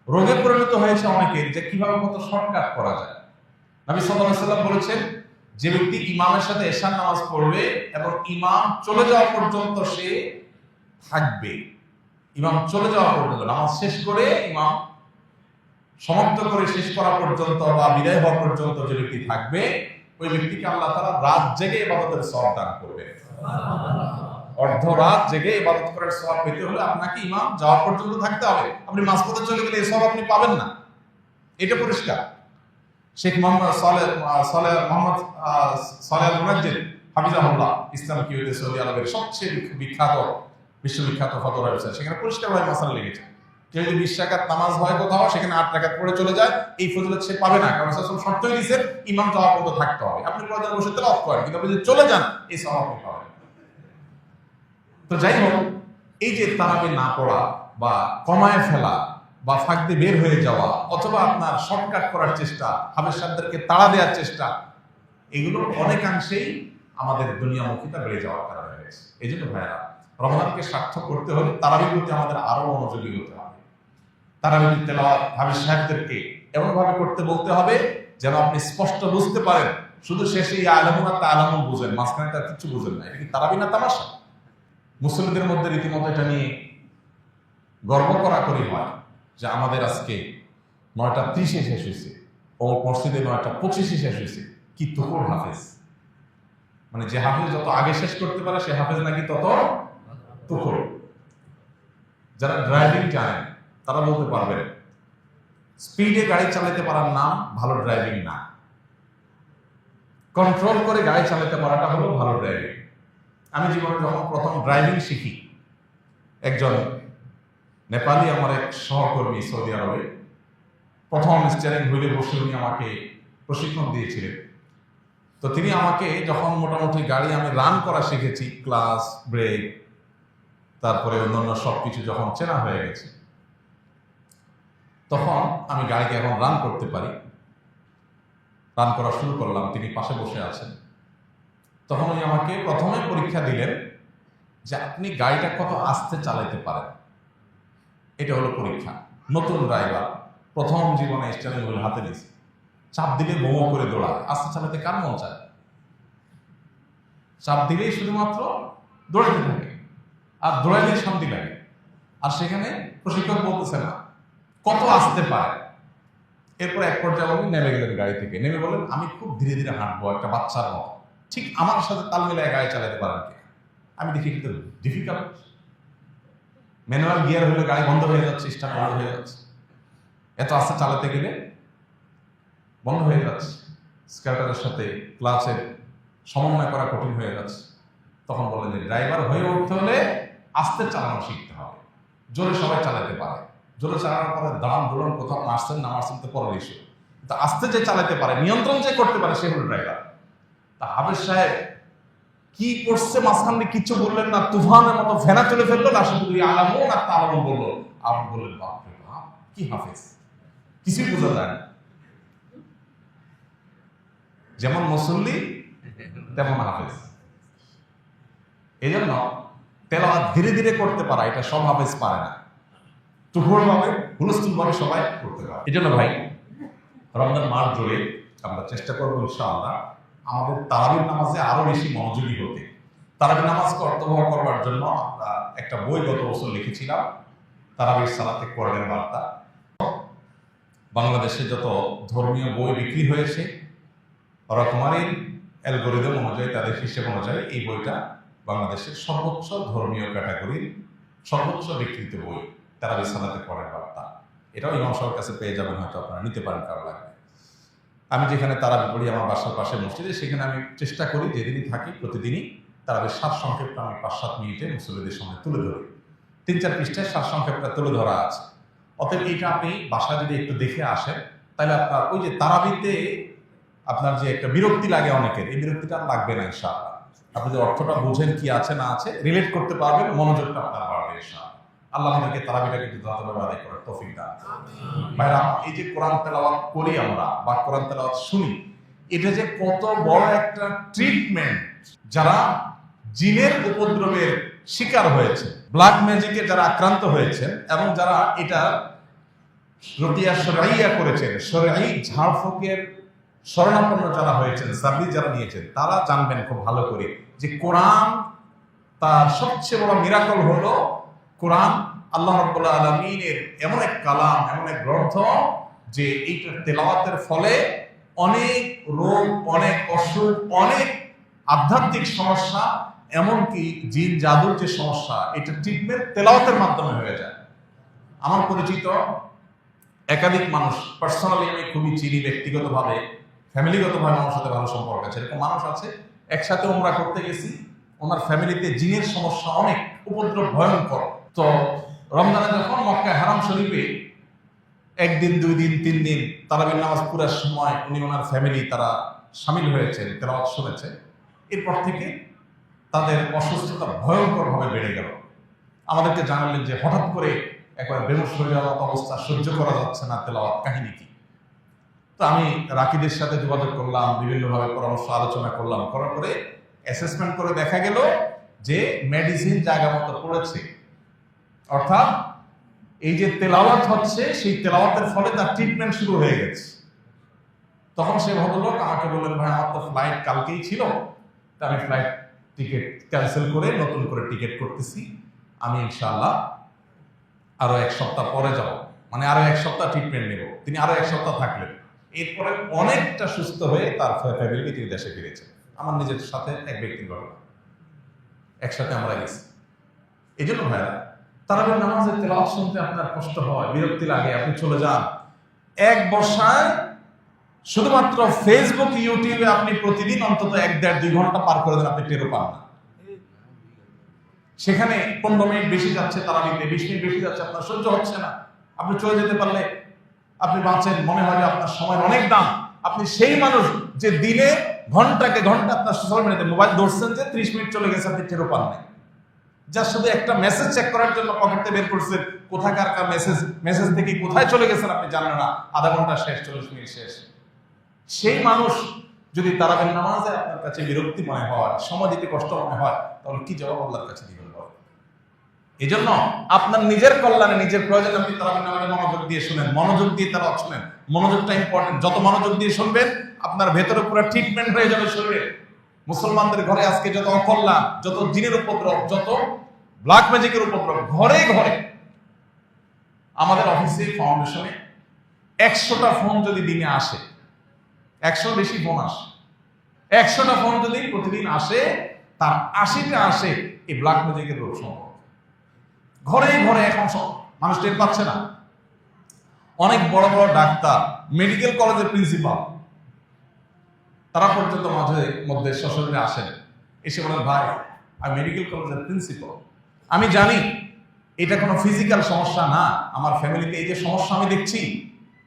রোগে পরিণত হয়েছে অনেকের, যে কিভাবে কত শর্টকাট করা যায়। নবী সাল্লাল্লাহু আলাইহি ওয়াসাল্লাম বলেছেন, যে ব্যক্তি ইমামের সাথে এশার নামাজ পড়বে এবং ইমাম চলে যাওয়া পর্যন্ত সে থাকবে, ইমাম চলে যাওয়া পর্যন্ত, নামাজ শেষ করে ইমাম সমাপ্ত করে শেষ করা পর্যন্ত বা বিদায় হওয়া পর্যন্ত যে ব্যক্তি থাকবে, ওই ব্যক্তিকে আল্লাহ তাআলা রাত জেগে ইবাদতের সওয়াব দান করবে। অর্ধরাত জেগে ইবাদত করার সওয়াব পেতে হলে আপনাকে ইমাম যাওয়া পর্যন্ত থাকতে হবে। আপনি মাঝপথে চলে গেলে এই সওয়াব আপনি পাবেন না, এটা পরিষ্কার। শেখ মোহাম্মদ সালেহ আল মুনাজ্জির হাফিজাহুল্লাহ, ইসলাম কি সৌদি আরবের সবচেয়ে বিখ্যাত, বিশ্ববিখ্যাত ফতোয়া রয়েছে, সেখানে পরিষ্কারভাবে মাসালা লিখেছে। যদি 20 রাকাত নামাজ হয় কোথাও, সেখানে 8 রাকাত পড়ে চলে যায়, এই ফজিলত সে পাবে না, কারণ রাসূল শর্তই দিয়েছেন ইমাম যাওয়া পর্যন্ত থাকতে হবে। আপনি প্রয়োজনে বসে তেলাওয়াত করেন, কিন্তু আপনি যদি চলে যান এই সওয়াব আপনি পাবেন। তো যাই হোক, এই যে তারাবি না পড়া বা কমায় ফেলা বা ফাঁক দিয়ে বের হয়ে যাওয়া অথবা আপনার শর্টকাট করার চেষ্টা, হাবের সাধ্যকে তাড়া দেওয়ার চেষ্টা, এগুলো অনেকাংশেই আমাদের দুনিয়ামুখিতা বেড়ে যাওয়ার কারণে হয়েছে। এই জন্য ভাইয়েরা, রমজানকে সার্থক করতে হলে তারাবির প্রতি আমাদের আরো মনোযোগী হতে হবে। তারাবির তেলাওয়াত হাবের সাহেবদেরকে এমন ভাবে করতে বলতে হবে যেন আপনি স্পষ্ট বুঝতে পারেন, শুধু শেষে ইয়া আলামুন আর তাআলামুন বুঝেন, মাঝখানে তার কিছু বুঝেন না। এটা কি তারাবি না তামাশা? মুসলিমদের মধ্যে রীতিমতো এটা নিয়ে গর্ব করা করি হয় যে আমাদের আজকে 9:30 শেষ হয়েছে, ও মসজিদে 9:25 শেষ হয়েছে। কি তুকুর হাফেজ, মানে যে হাফেজ যত আগে শেষ করতে পারে সে হাফেজ নাকি তত তুকুর। যারা ড্রাইভিং জানেন তারা বলতে পারবেন, স্পিডে গাড়ি চালাতে পারার নাম ভালো ড্রাইভিং না, কন্ট্রোল করে গাড়ি চালাতে পারাটা হলো ভালো ড্রাইভিং। আমি জীবনে যখন প্রথম ড্রাইভিং শিখি, একজন নেপালি আমার এক সহকর্মী সৌদি আরবে প্রথম স্টিয়ারিং হুইলে বসে উনি আমাকে প্রশিক্ষণ দিয়েছিলেন। তো তিনি আমাকে যখন মোটামুটি গাড়ি আমি রান করা শিখেছি, ক্লাস, ব্রেক, তারপরে অন্যান্য সবকিছু যখন চেনা হয়ে গেছে, তখন আমি গাড়িকে এখন রান করতে পারি। রান করা শুরু করলাম, তিনি পাশে বসে আছেন। তখন উনি আমাকে প্রথমে পরীক্ষা দিলেন যে আপনি গাড়িটা কত আস্তে চালাতে পারেন, এটা হলো পরীক্ষা। নতুন ড্রাইভার, প্রথম জীবনে স্টিয়ারিং হুইল হাতে নিয়েছে, চাপ দিলে মোমো করে দৌড়ায়। আস্তে চালাতে কার মন চায়? চাপ দিলেই শুধুমাত্র দৌড়াতে থাকে, আর দৌড়াইলেই শান্তি লাগে। আর সেখানে প্রশিক্ষক বলতেছে না কত আসতে পারে। এরপর এক পর্যায়ে উনি নেমে গেলেন গাড়ি থেকে, নেমে বলেন আমি খুব ধীরে ধীরে হাঁটবো একটা বাচ্চার মতো, ঠিক আমার সাথে তাল মিলায় গাড়ি চালাতে পারেন কি? আমি দেখি কিন্তু ডিফিকাল্ট, ম্যানুয়াল গিয়ার হলে গাড়ি বন্ধ হয়ে যাচ্ছে, স্টার্ট বন্ধ হয়ে যাচ্ছে, এত আস্তে চালাতে গেলে বন্ধ হয়ে যাচ্ছে, স্কার্টারের সাথে ক্লাচের সমন্বয় করা কঠিন হয়ে যাচ্ছে। তখন বলেন যে ড্রাইভার হয়ে উঠতে হলে আস্তে চালানো শিখতে হবে। জোরে সবাই চালাতে পারে, জোরে চালানোর পরে দাঁড়ান দৌড়ান কোথাও মারছেন না মারছেন তো পরের ইস্যু, কিন্তু আস্তে যে চালাতে পারে, নিয়ন্ত্রণ যে করতে পারে, সে হলো ড্রাইভার। তা হাফেজ সাহেব কি করছে মাঝখান দিয়ে কিচ্ছু বললেন না, তুফানের মতো ফেনা চলে ফেললো না, শুধু আলামুন আর তাআলামুন বললো। আপনি বললেন বাপরে বাপ, কি হাফেজ, কিছুই বোঝা যায় না। যেমন মুসল্লি তেমন হাফেজ। এই জন্য তেলাওয়াত ধীরে ধীরে করতে পারা, এটা সব হাফেজ পারে না, তুফুর ভাবে হুলস্থুল ভাবে সবাই করতে পারে। এই জন্য ভাই, রমজান মাস জুড়ে আমরা চেষ্টা করবো ইনশাআল্লাহ আমাদের তারাবির নামাজে আরো বেশি মনোযোগী হতে। তারাবির নামাজকে অর্থবহ করবার জন্য আমরা একটা বই গত বছর লিখেছিলাম, তারাবির সালাতে কোরআনের বার্তা। বাংলাদেশে যত ধর্মীয় বই বিক্রি হয়েছে, রকমারির অ্যালগোরিদম অনুযায়ী, তাদের হিসেব অনুযায়ী এই বইটা বাংলাদেশের সর্বোচ্চ ধর্মীয় ক্যাটাগরির সর্বোচ্চ বিক্রিত বই, তারাবির সালাতে কোরআনের বার্তা। এটাও ইমাম সাহেবের কাছে পেয়ে যাবেন, হয়তো আপনারা নিতে পারেন কারো লাগবে। আমি যেখানে তারাবি পড়ি আমার বাসার পাশে মসজিদে, সেখানে আমি চেষ্টা করি যেদিনই থাকি প্রতিদিনই তারাবির সার সংক্ষেপটা আমি 5-7 মিনিটে মুসল্লিদের সামনে তুলে ধরি। 3-4 পৃষ্ঠায় সার সংক্ষেপটা তুলে ধরা আছে। অতএব এইটা আপনি বাসায় যদি একটু দেখে আসেন, তাহলে আপনার ওই যে তারাবিতে আপনার যে একটা বিরক্তি লাগে অনেকের, এই বিরক্তিটা আর লাগবে না ইনশাআল্লাহ। আপনি যে অর্থটা বুঝেন কি আছে না আছে, রিলেট করতে পারবেন, মনোযোগটা আপনার বাড়বে ইনশাআল্লাহ। আল্লাহ আমাদেরকে তারাবিটাকে যথাযথভাবে আদায় করার তৌফিক দান করুন। ভাইরা, এই যে কোরআন তেলাওয়াত করি আমরা বা কোরআন তেলাওয়াত শুনি, এটা যে কত বড় একটা ট্রিটমেন্ট। যারা জিনের উপদ্রবের শিকার হয়েছে, ব্ল্যাক ম্যাজিকে যারা আক্রান্ত হয়েছেন, এবং যারা এটা রতিয়া শরঈয়া করেছেন, শরঈ ঝাড়ফুঁকের শরণাপন্ন যারা হয়েছেন, সার্ভিস যারা নিয়েছেন, তারা জানবেন খুব ভালো করে যে কোরআন তার সবচেয়ে বড় মিরাকল হলো কোরআন আল্লাহ রাব্বুল আলামিনের এমন এক কালাম, এমন এক গ্রন্থ যে এইটার তেলাওয়াতের ফলে অনেক রোগ, অনেক অসুখ, অনেক আধ্যাত্মিক সমস্যা, এমনকি জিন জাদুর যে সমস্যা, এটা ট্রিটমেন্ট তেলাওয়াতের মাধ্যমে হয়ে যায়। আমার পরিচিত একাধিক মানুষ, পার্সোনালি আমি খুবই চিনি, ব্যক্তিগতভাবে ফ্যামিলিগতভাবে আমার সাথে ভালো সম্পর্ক আছে, এরকম মানুষ আছে। একসাথে উমরা করতে গেছি, ওনার ফ্যামিলিতে জিনের সমস্যা অনেক, উপদ্রব ভয়ঙ্কর। তো রমজানে যখন মক্কায় হারাম শরীফে একদিন, 2 দিন, 3 দিন তারাবির নামাজ পুরার সময় উনি ওনার ফ্যামিলি তারা সামিল হয়েছেন, তেলাওয়াত শুনেছে, এরপর থেকে তাদের অসুস্থতা ভয়ঙ্করভাবে বেড়ে গেল। আমাদেরকে জানালেন যে হঠাৎ করে একবার বেহুশ হয়ে যাওয়ার অবস্থা, সহ্য করা যাচ্ছে না, তেলাওয়াত কাহিনী কি। তো আমি রাকিদের সাথে যোগাযোগ করলাম, বিভিন্নভাবে পরামর্শ আলোচনা করলাম, করার পরে অ্যাসেসমেন্ট করে দেখা গেল যে মেডিসিন জায়গা মতো পড়েছে, অর্থাৎ এই যে তেলাওয়াত হচ্ছে সেই তেলাওয়াতের ফলে তার ট্রিটমেন্ট শুরু হয়ে গেছে। তখন সে ভদ্রলোক আমাকে বললেন, ভাই আমার তো ফ্লাইট কালকেই ছিল, তা আমি ফ্লাইট টিকিট ক্যান্সেল করে নতুন করে টিকিট করতেছি, আমি ইনশাআল্লাহ আরো 1 সপ্তাহ পরে যাব, মানে আরো 1 সপ্তাহ ট্রিটমেন্ট নেব। তিনি আরো 1 সপ্তাহ থাকলেন, এরপরে অনেকটা সুস্থ হয়ে তার ফ্যামিলি তিনি দেশে ফিরেছেন। আমার নিজের সাথে এক ব্যক্তির ঘটনা, একসাথে আমরা গেছি। এই জন্য ভাইরা, তারাবির নামাজের তেলাওয়াত শুনতে আপনার কষ্ট হয়, বিরক্তি লাগে, আপনি চলে যান। এক বসায় শুধুমাত্র ফেসবুক, ইউটিউবে আপনি প্রতিদিন অন্তত 1-1.5-2 ঘন্টা পার করে দেন, আপনি টেরও পান না। সেখানে 15 মিনিট বেশি যাচ্ছে তারাবিতে, 20 মিনিট বেশি যাচ্ছে, আপনার সহ্য হচ্ছে না। আপনি চলে যেতে পারলে আপনি বাঁচেন, মনে হয় যে আপনার সময়ের অনেক দাম। আপনি সেই মানুষ যে দিনে ঘন্টাকে ঘন্টা আপনার সোশ্যাল মিডিয়াতে মোবাইল ধরছেন, যে 30 মিনিট চলে গেছে আপনি টেরও পান না। যা শুধু একটা মেসেজ চেক করার জন্য পকেটে বের করছেন, কোথাকার মেসেজ থেকে কোথায় চলে গেছেন আপনি জানেন না, আধা ঘন্টা শেষ, 40 মিনিট শেষ। সেই মানুষ যদি তারাবির নামাজে আপনার কাছে বিরক্তি মনে হয়, সময় দিতে কষ্ট মনে হয়, তাহলে কি জবাব আল্লাহর কাছে দিবেন? এই জন্য আপনার নিজের কল্যাণে, নিজের প্রয়োজনে আপনি তারাবির নামাজে মনোযোগ দিয়ে শুনেন, মনোযোগ দিয়ে তারা শুনেন। মনোযোগটা ইম্পর্টেন্ট। যত মনোযোগ দিয়ে শুনবেন, আপনার ভেতরে পুরো ট্রিটমেন্ট হয়ে যাবে শরীরে। মুসলমানদের ঘরে আজকে যত অকল্যাণ, যত জিনের উপদ্রব, যত ব্ল্যাক ম্যাজিকের উপদ্রব, ঘরে ঘরে। আমাদের অফিসে, ফাউন্ডেশনে 100টা ফোন যদি দিনে আসে, 100 বেশি ফোন আসে, 100টা ফোন যদি প্রতিদিন আসে, তার 80টা আসে এই ব্ল্যাক ম্যাজিকের রোগ সম্পর্কে। ঘরে ঘরে এখন সব মানুষ টের পাচ্ছে না। অনেক বড় বড় ডাক্তার, মেডিকেল কলেজের প্রিন্সিপাল, তারা পর্যন্ত মাঝে মধ্যে সশরীরে আসেন, এসে বলেন, ভাই আমি মেডিকেল কলেজের প্রিন্সিপাল, আমি জানি এটা কোনো ফিজিক্যাল সমস্যা না, আমার ফ্যামিলিতে এই যে সমস্যা আমি দেখছি,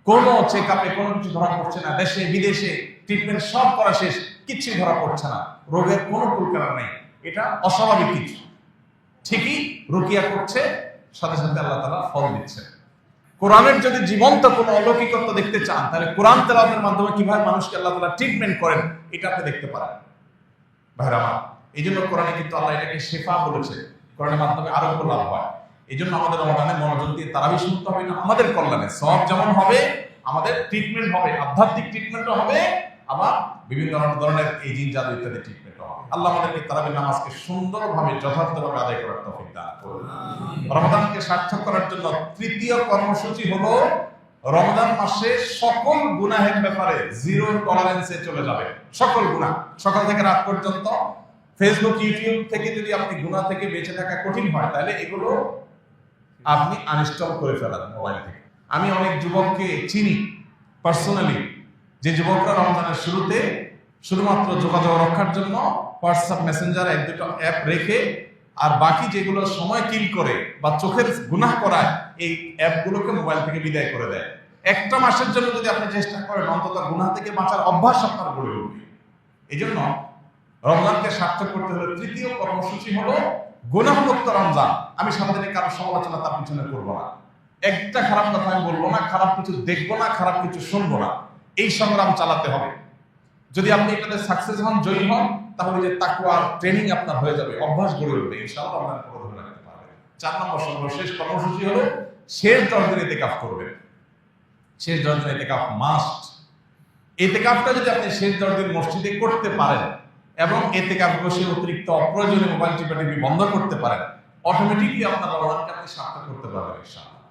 কোনো চেক আপে কোনো কিছু ধরা পড়ছে না, দেশে বিদেশে ট্রিটমেন্ট সব করা শেষ, কিচ্ছু ধরা পড়ছে না, রোগের কোনো কুলকারা নেই, এটা অস্বাভাবিক কিছু। ঠিকই রুকিয়া করছে, সাথে সাথে আল্লাহ তাআলা ফল দিচ্ছে। কোরআনের যদি জীবন্ত কোনো অলৌকিকত্ব দেখতে চান, তাহলে কোরআন তেলাওয়াতের মাধ্যমে কিভাবে মানুষকে আল্লাহ তাআলা ট্রিটমেন্ট করেন, এটা আপনি দেখতে পারেন ভাইরা আমার। এই জন্য কোরআনে কিন্তু আল্লাহ এটাকে শেফা বলেছে, কোরআনের মাধ্যমে আরোগ্য লাভ হয়। এই জন্য আমাদের রমাদানে মনোযোগ দিয়ে তারাবি শুনতে হবে না, আমাদের কল্যাণে সব যেমন হবে, আমাদের ট্রিটমেন্ট হবে, আধ্যাত্মিক ট্রিটমেন্টও হবে, আবার বিভিন্ন ধরনের এই জিন জাদু ইত্যাদি ট্রিটমেন্ট হবে। আল্লাহ আমাদেরকে তারাবির নামাজকে সুন্দরভাবে, যথার্থভাবে আদায় করার তৌফিক দান করুন। রমাদানকে সার্থক করার জন্য তৃতীয় কর্মসূচি হলো, রমজান মাসে সকল গুনাহের ব্যাপারে জিরো টলারেন্সে চলে যাবে। সকল গুনাহ, সকাল থেকে রাত পর্যন্ত ফেসবুক, ইউটিউব থেকে যদি আপনি গুনাহ থেকে বেঁচে থাকা কঠিন হয়, তাহলে এগুলো আপনি আনইনস্টল করে ফেলান মোবাইল থেকে। আমি অনেক যুবককে চিনি পার্সোনালি, যে যুবকরা রমজানের শুরুতে শুধুমাত্র যোগাযোগ রক্ষার জন্য হোয়াটসঅ্যাপ, মেসেঞ্জার 1-2টা অ্যাপ রেখে, আর বাকি যেগুলো সময় কিল করে বা চোখের গুনাহ করায়, এই অ্যাপগুলোকে মোবাইল থেকে বিদায় করে দেয়। একটা মাসের জন্য যদি আপনি চেষ্টা করেন, অন্তত গুনাহ থেকে বাঁচার অভ্যাস আপনার গড়ে উঠবে। এই জন্য রমজানকে সার্থক করতে হলে তৃতীয় কর্মসূচি হলো গুনাহমুক্ত রমজান। আমি সারাদিনে কারো সমালোচনা তার পিছনে করবো না, একটা খারাপ কথা আমি বলবো না, খারাপ কিছু দেখবো না, খারাপ কিছু শুনবো না। এই সংগ্রাম চালাতে হবে। যদি আপনি এটাতে সাকসেস হন, জয়ী হন, তাহলে যে তাকওয়ার ট্রেনিং আপনার হয়ে যাবে, অভ্যাস গড়ে উঠবে, ইনশাআল্লাহ আপনার পথ ধরে রাখতে পারবেন। 4 নম্বর সর্বশেষ কর্মসূচি হলো শেষ 10 দিন ইতিকাফ করবেন। শেষ 10 দিন ইতিকাফ মাস্ট। ইতিকাফটা যদি আপনি শেষ 10 দিন মসজিদে করতে পারেন এবং ইতিকাফ বসে অতিরিক্ত অপ্রয়োজনীয় মোবাইল টিপাটিপি বন্ধ করতে পারেন, অটোমেটিকলি আপনার রমজানকে আপনি সার্থক করতে পারবেন ইনশাআল্লাহ।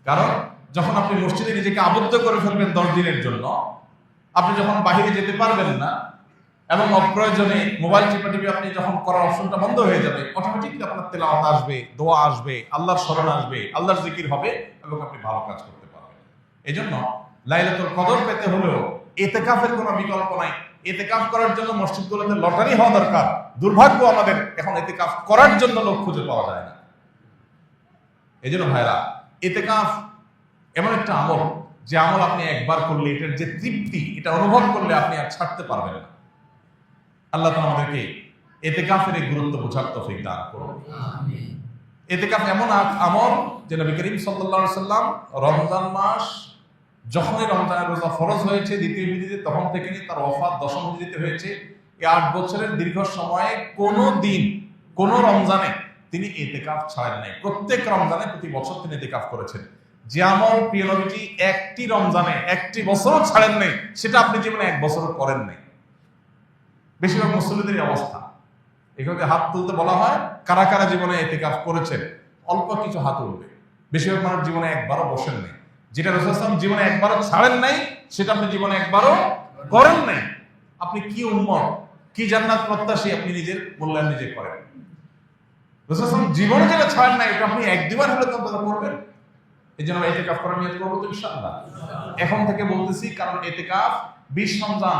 কারণ যখন আপনি মসজিদে নিজেকে আবদ্ধ করে ফেলবেন 10 দিনের জন্য, আপনি যখন বাহিরে যেতে পারবেন না এবং অপ্রয়োজনে মোবাইল টিপাটিপি আপনি যখন করার অপশনটা বন্ধ হয়ে যাবে, অটোমেটিকলি আপনার তেলাওয়াত আসবে, দোয়া আসবে, আল্লাহর স্মরণ আসবে, আল্লাহর জিকির হবে এবং আপনি ভালো কাজ করতে পারবেন। এই জন্য লাইলাতুল কদর পেতে হলেও ইতিকাফের কোনো বিকল্প নাই। ইতিকাফ করার জন্য মসজিদগুলোতে লটারি হওয়া দরকার। দুর্ভাগ্য আমাদের, এখন ইতিকাফ করার জন্য লোক খুঁজে পাওয়া যায় না। এই জন্য ভাইরা, ইতিকাফ এমন একটা আমল, যে আমল আপনি একবার করলে এটার যে তৃপ্তি, এটা অনুভব করলে আপনি আর ছাড়তে পারবেন না। আল্লাহ তাআলা আমাদেরকে ইতিকাফের এই গুরুত্ব বোঝার তৌফিক দান করুন। ইতিকাফ এমন আমল যে নবী করিম সাল্লাল্লাহু আলাইহি সাল্লাম রমজান মাস যখনই রমজানের রোজা ফরজ হয়েছে দ্বিতীয় হিজরিতে, তখন থেকে তার ওফাত দশম হিজরিতে হয়েছে, এই 8 বছরের দীর্ঘ সময়ে কোনো দিন, কোনো রমজানে তিনি ইতিকাফ ছাড়েন নাই। প্রত্যেক রমজানে প্রতি বছর তিনি ইতিকাফ করেছেন। যে আমল প্রিয় নবীজি একটি রমজানে একটি বছরও ছাড়েন নাই, সেটা আপনি জীবনে 1 বছরও করেন নাই। বেশিরভাগ মুসল্লিদের অবস্থা। এখানে হাত তুলতে বলা হয়, কারা কারা জীবনে ইতিকাফ করেছেন, অল্প কিছু হাত উঠবে। বেশিরভাগ মানুষ জীবনে একবারও বসেন নাই। যেটা রাসূল সাল্লাল্লাহু আলাইহি ওয়াসাল্লাম জীবনে একবারও ছাড়েন নাই, সেটা আপনি জীবনে একবারও করেন নাই। আপনি কি উম্মত, কি জান্নাত প্রত্যাশী, আপনি নিজের মূল্যায়ন নিজে করেন। রাসূল সাল্লাল্লাহু আলাইহি ওয়াসাল্লাম জীবনে যেটা ছাড়েন নাই, এটা আপনি 1-2 বার হলে তো করবেন। এই জন্য ইতিকাফ করার নিয়ত করবো তো ইনশাআল্লাহ। এখন থেকে বলতেছি, কারণ ইতিকাফ 20 রমজান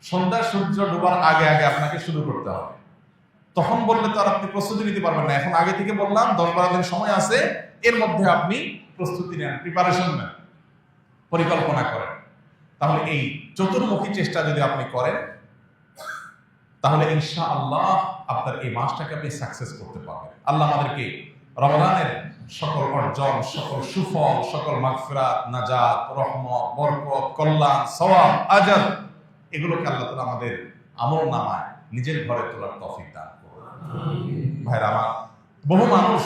সন্ধ্যা সূর্য ডোবার আগে আগে আপনাকে শুরু করতে হবে। তখন বললে তো আর আপনি প্রস্তুতি নিতে পারবেন না। এখন আগে থেকে বললাম 10-12 দিন সময় আছে, এর মধ্যে আপনি প্রস্তুতি নেন, প্রিপারেশন নেন, পরিকল্পনা করেন। তাহলে এই চতুর্মুখী চেষ্টা যদি আপনি করেন, তাহলে ইনশাআল্লাহ আপনার এই মাসটাকে আপনি সাকসেস করতে পারবেন। আল্লাহ আমাদেরকে রমজানের সকল অর্জন, সকল সুফল, সকল মাগফিরাত, নাজাত, রহমত, বরকত, কল্যাণ, সওয়াব, আজর, এগুলোকে আল্লাহ তাআলা আমাদের আমলনামায় নিজের ঘরে তোলার তৌফিক দান করুন। ভাইরা আমার, বহু মানুষ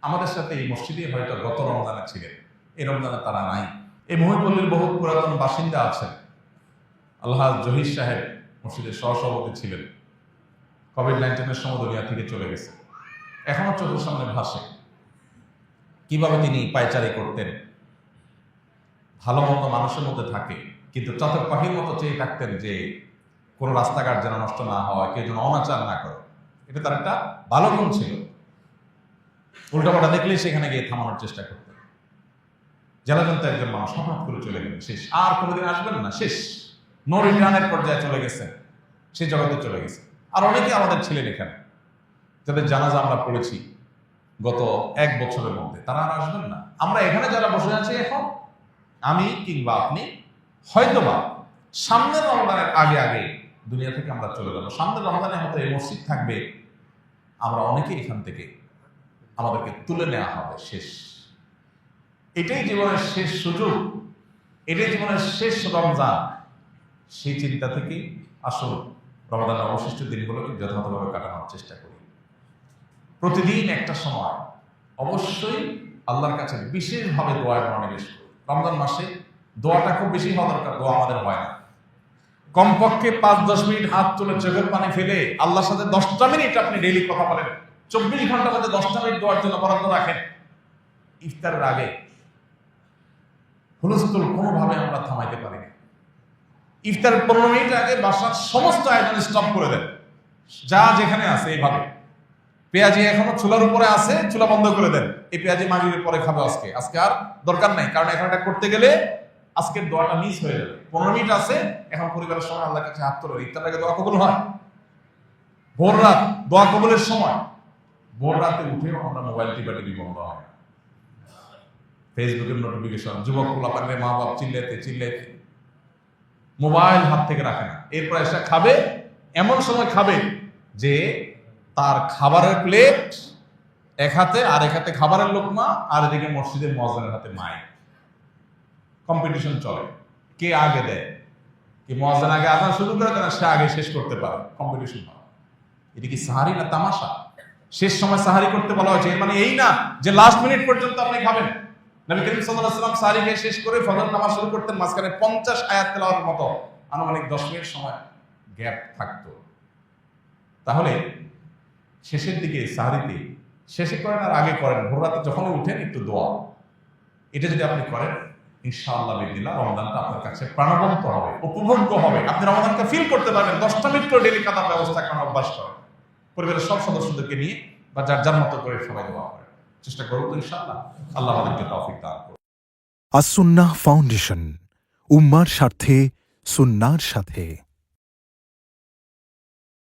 আমাদের সাথে এই মসজিদে হয়তো গত রমজানে ছিলেন, এই রমজানে তারা নাই। এই মহিপল্লীর বহু পুরাতন বাসিন্দা আছেন। আল্লাহ জহির সাহেব মসজিদের সহসভাপতি ছিলেন, কোভিড-19 সময় দুনিয়া থেকে চলে গেছে। এখনো চোখের সামনে ভাসে কিভাবে তিনি পায়চারি করতেন, ভালো মতো মানুষের মধ্যে থাকে, কিন্তু চাতক পাখির মতো চেয়ে থাকতেন যে কোনো রাস্তাঘাট যেন নষ্ট না হয়, কেউ যেন অনাচার না করে। এটা তার একটা ভালো গুণ ছিল। উল্টাপাল্টা দেখলেই সেখানে গিয়ে থামানোর চেষ্টা করতেন। জেলাজন্ত একজন মানুষ হঠাৎ করে চলে গেলেন, শেষ, আর কোনোদিন আসবেন না, শেষ, নো রিটার্নের পর্যায়ে চলে গেছেন, সে জগতে চলে গেছে। আর অনেকে আমাদের ছিলেন এখানে, যাদের জানাজা আমরা পড়েছি গত 1 বছরের মধ্যে, তারা আর আসবেন না। আমরা এখানে যারা বসে আছি এখন, আমি কিংবা আপনি, হয়তোবা সামনের রমজানের আগে আগে দুনিয়া থেকে আমরা চলে যাবো। সামনের রমজানে হয়তো এই মসজিদ থাকবে, আমরা অনেকে এখান থেকে আমাদেরকে তুলে নেওয়া হবে, শেষ। এটাই জীবনের শেষ সুযোগ, এটাই জীবনের শেষ রমজান। সেই চিন্তা থেকে আসল রমজানের অবশিষ্ট দিনগুলোকে যথাযথভাবে কাটানোর চেষ্টা করি। প্রতিদিন একটা সময় অবশ্যই আল্লাহর কাছে বিশেষভাবে দোয়ার মনোনিবেশ করি। রমজান মাসে দোয়াটা খুব বেশি হওয়া দরকার, দোয়া আমাদের হয় না। কমপক্ষে 5-10 মিনিট হাত তুলে চোখের পানি ফেলে আল্লাহর সাথে 10টা মিনিট আপনি ডেইলি কথা বলেন। 24 ঘন্টার মধ্যে 10টা মিনিট দোয়ার জন্য বরাদ্দ রাখেন। ইফতারের আগে হুলস্থুল কোনোভাবে আমরা থামাইতে পারি না। ইফতারের 15 মিনিট আগে বাসার সমস্ত আয়োজন স্টপ করে দেন, যা যেখানে আছে। এইভাবে পেঁয়াজি এখনো চুলার উপরে আছে, চুলা বন্ধ করে দেন। এই পেঁয়াজি মাগরিবের পরে খাবো, আজকে আর দরকার নাই, কারণ এখন এটা করতে গেলে আজকের দোয়াটা মিস হয়ে যাবে। 15 মিনিট আছে, এখন পরিবারের সময় আল্লাহর কাছে হাত তোলে। ইফতারের আগে দোয়া কবুল হয়। ভোর রাত দোয়া কবুলের সময়, ভোর রাতে উঠেও আমরা মোবাইল টিপি বন্ধ হয়, ফেসবুকের নোটিফিকেশন, যুবক পোলাপানে মা বাপ চিল্লাতে মোবাইল হাত থেকে রাখে না। এরপর এসে খাবে, এমন সময় খাবে যে তার খাবারের প্লেট এক হাতে, আর এক হাতে খাবারের লোকমা, আর এদিকে মসজিদের মুয়াজ্জিনের হাতে মাইক। কম্পিটিশন চলে, কে আগে দেয়, কি মুয়াজ্জিন আগে আযান শুরু করে দেয়, সে আগে শেষ করতে পারে, কম্পিটিশন হয়। এটা কি সাহারি না তামাশা? শেষ সময় সাহারি করতে বলা হয়েছে, এর মানে এই না যে লাস্ট মিনিট পর্যন্ত আপনি খাবেন। নবী করিম সাল্লাল্লাহু আলাইহি ওয়াসাল্লাম সাহারি খেয়ে শেষ করে ফজর নামাজ শুরু করতেন, মাঝখানে 50 আয়াত তেলাওয়াতের মতো আনুমানিক 10 মিনিট সময় গ্যাপ থাকতো। তাহলে শেষের দিকে সাহারিতে শেষে করেন আর আগে করেন, ভোর রাতে যখন উঠেন একটু দোয়া, এটা যদি আপনি করেন ইনশাআল্লাহ বিদিল্লাহ রমজানটা আপনার কাছে প্রাণবন্ত হবে, উপভোগ্য হবে। আপনি রমজানকে ফিল করতে পারবেন। 10টা মিনিট করে ডেইলি কাতার ব্যবস্থা করার অভ্যাস করেন, পরিবারের সব সদস্যদেরকে নিয়ে বা যার যার মতো করে সবাই দোয়া করেন। চেষ্টা করব তো ইনশাআল্লাহ। আল্লাহ আমাদেরকে তৌফিক দান করুন। আস-সুন্নাহ ফাউন্ডেশন, উম্মার স্বার্থে সুন্নাহর সাথে।